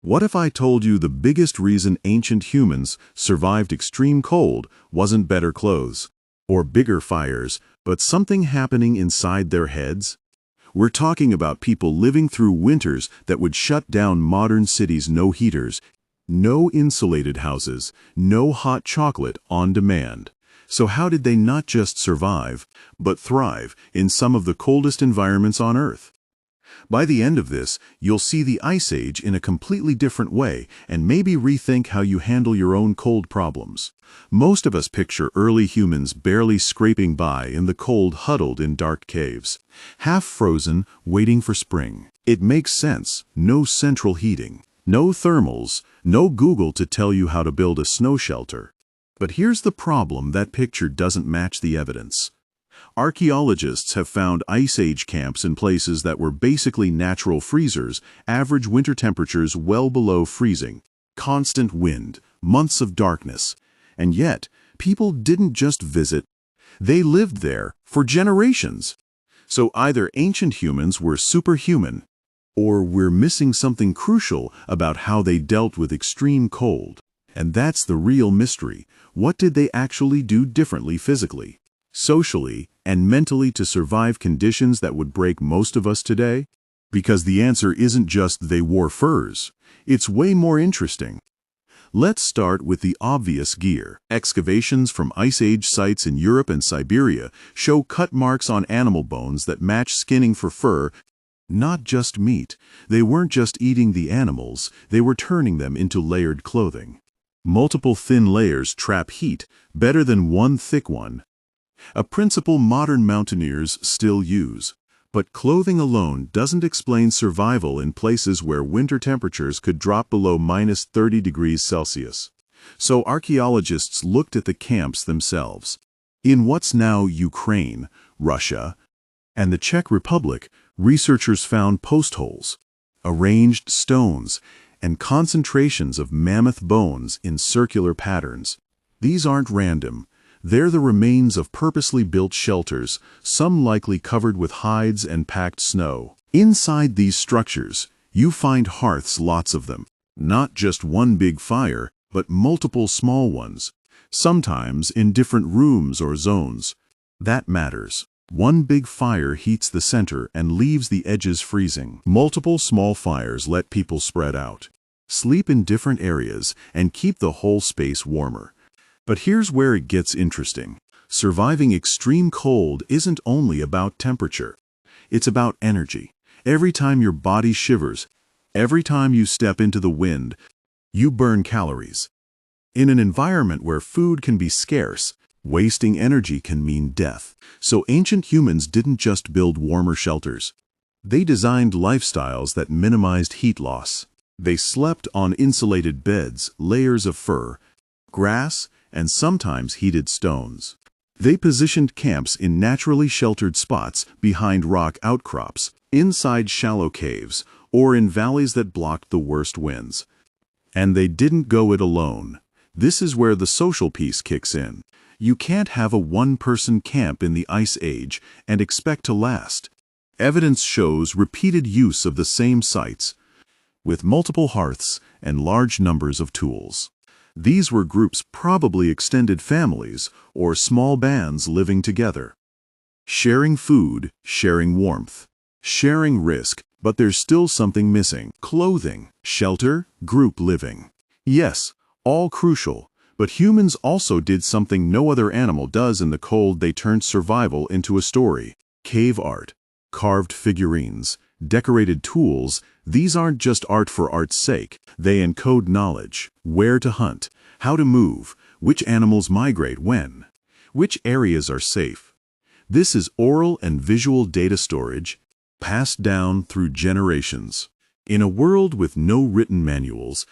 What if I told you the biggest reason ancient humans survived extreme cold wasn't better clothes or bigger fires, but something happening inside their heads? We're talking about people living through winters that would shut down modern cities. No heaters, no insulated houses, no hot chocolate on demand. So how did they not just survive, but thrive in some of the coldest environments on Earth? By the end of this, you'll see the Ice Age in a completely different way and maybe rethink how you handle your own cold problems. Most of us picture early humans barely scraping by in the cold, huddled in dark caves, half frozen, waiting for spring. It makes sense. No central heating, no thermals, no Google to tell you how to build a snow shelter. But here's the problem: that picture doesn't match the evidence. Archaeologists have found Ice Age camps in places that were basically natural freezers, average winter temperatures well below freezing, constant wind, months of darkness. And yet, people didn't just visit, they lived there for generations. So either ancient humans were superhuman, or we're missing something crucial about how they dealt with extreme cold. And that's the real mystery. What did they actually do differently physically, socially, and mentally to survive conditions that would break most of us today? Because the answer isn't just they wore furs. It's way more interesting. Let's start with the obvious gear. Excavations from Ice Age sites in Europe and Siberia show cut marks on animal bones that match skinning for fur, not just meat. They weren't just eating the animals, they were turning them into layered clothing. Multiple thin layers trap heat better than one thick one, a principle modern mountaineers still use. But clothing alone doesn't explain survival in places where winter temperatures could drop below -30 degrees Celsius. So archaeologists looked at the camps themselves. In what's now Ukraine, Russia, and the Czech Republic, researchers found post holes, arranged stones, and concentrations of mammoth bones in circular patterns. These aren't random. They're the remains of purposely built shelters, some likely covered with hides and packed snow. Inside these structures, you find hearths, lots of them. Not just one big fire, but multiple small ones, sometimes in different rooms or zones. That matters. One big fire heats the center and leaves the edges freezing. Multiple small fires let people spread out, sleep in different areas, and keep the whole space warmer. But here's where it gets interesting. Surviving extreme cold isn't only about temperature. It's about energy. Every time your body shivers, every time you step into the wind, you burn calories. In an environment where food can be scarce, wasting energy can mean death. So ancient humans didn't just build warmer shelters. They designed lifestyles that minimized heat loss. They slept on insulated beds, layers of fur, grass, and sometimes heated stones. They positioned camps in naturally sheltered spots behind rock outcrops, inside shallow caves, or in valleys that blocked the worst winds. And they didn't go it alone. This is where the social piece kicks in. You can't have a one-person camp in the Ice Age and expect to last. Evidence shows repeated use of the same sites, with multiple hearths and large numbers of tools. These were groups, probably extended families or small bands living together, sharing food, sharing warmth, sharing risk, but there's still something missing: clothing, shelter, group living. Yes, all crucial, but humans also did something no other animal does in the cold. They turned survival into a story. Cave art, carved figurines, decorated tools. These aren't just art for art's sake. They encode knowledge: where to hunt, how to move, which animals migrate when, which areas are safe. This is oral and visual data storage, passed down through generations. In a world with no written manuals,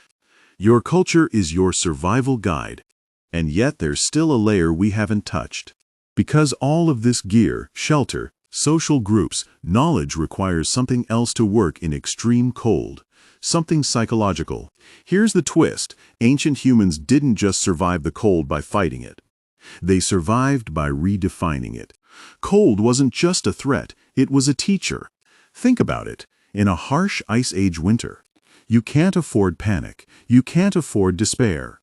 your culture is your survival guide. And yet there's still a layer we haven't touched. Because all of this gear, shelter, social groups, knowledge requires something else to work in extreme cold, something psychological. Here's the twist: ancient humans didn't just survive the cold by fighting it. They survived by redefining it. Cold wasn't just a threat, it was a teacher. Think about it. In a harsh Ice Age winter, You can't afford panic. You can't afford despair.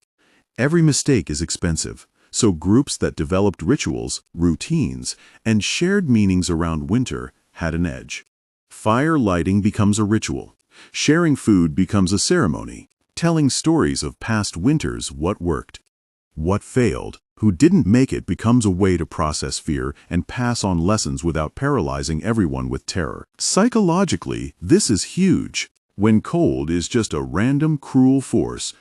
Every mistake is expensive, so groups that developed rituals, routines, and shared meanings around winter had an edge. Fire lighting becomes a ritual. Sharing food becomes a ceremony. Telling stories of past winters, what worked, what failed, who didn't make it becomes a way to process fear and pass on lessons without paralyzing everyone with terror. Psychologically, this is huge. When cold is just a random, cruel force,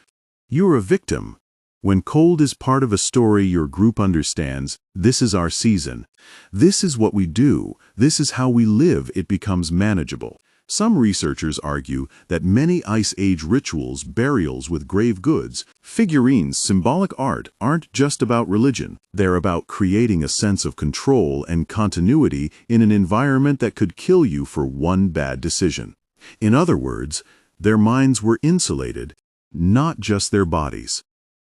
you're a victim. When cold is part of a story your group understands, this is our season. This is what we do. This is how we live. It becomes manageable. Some researchers argue that many Ice Age rituals, burials with grave goods, figurines, symbolic art aren't just about religion. They're about creating a sense of control and continuity in an environment that could kill you for one bad decision. In other words, their minds were insulated, not just their bodies.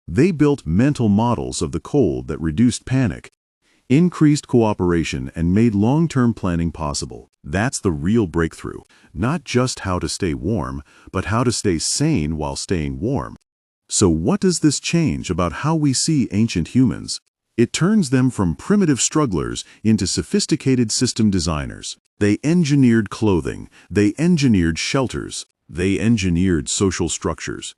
They built mental models of the cold that reduced panic, increased cooperation, and made long-term planning possible. That's the real breakthrough. Not just how to stay warm, but how to stay sane while staying warm. So what does this change about how we see ancient humans? It turns them from primitive strugglers into sophisticated system designers. They engineered clothing, they engineered shelters, they engineered social structures,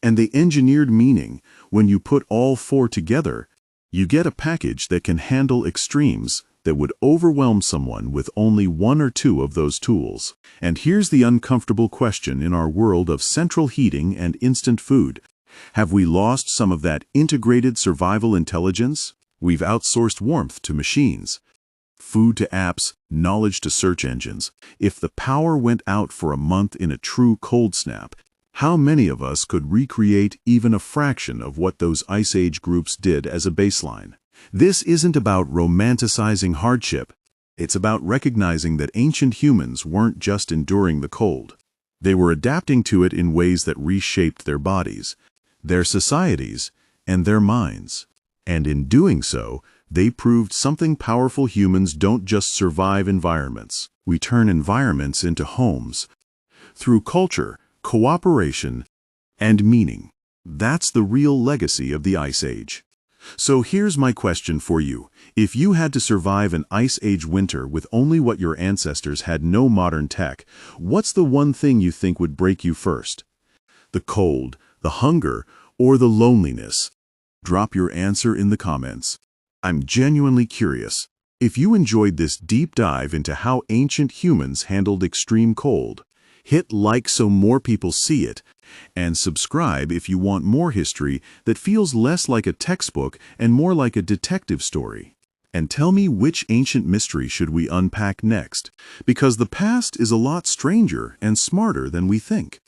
and they engineered meaning. When you put all four together, you get a package that can handle extremes that would overwhelm someone with only one or two of those tools. And here's the uncomfortable question in our world of central heating and instant food. Have we lost some of that integrated survival intelligence? We've outsourced warmth to machines, food to apps, knowledge to search engines. If the power went out for a month in a true cold snap, how many of us could recreate even a fraction of what those Ice Age groups did as a baseline? This isn't about romanticizing hardship. It's about recognizing that ancient humans weren't just enduring the cold. They were adapting to it in ways that reshaped their bodies, their societies, and their minds. And in doing so, they proved something powerful: humans don't just survive environments. We turn environments into homes. Through culture, cooperation, and meaning. That's the real legacy of the Ice Age. So here's my question for you. If you had to survive an Ice Age winter with only what your ancestors had, no modern tech, what's the one thing you think would break you first? The cold, the hunger, or the loneliness? Drop your answer in the comments. I'm genuinely curious. If you enjoyed this deep dive into how ancient humans handled extreme cold, hit like so more people see it, and subscribe if you want more history that feels less like a textbook and more like a detective story. And tell me, which ancient mystery should we unpack next? Because the past is a lot stranger and smarter than we think.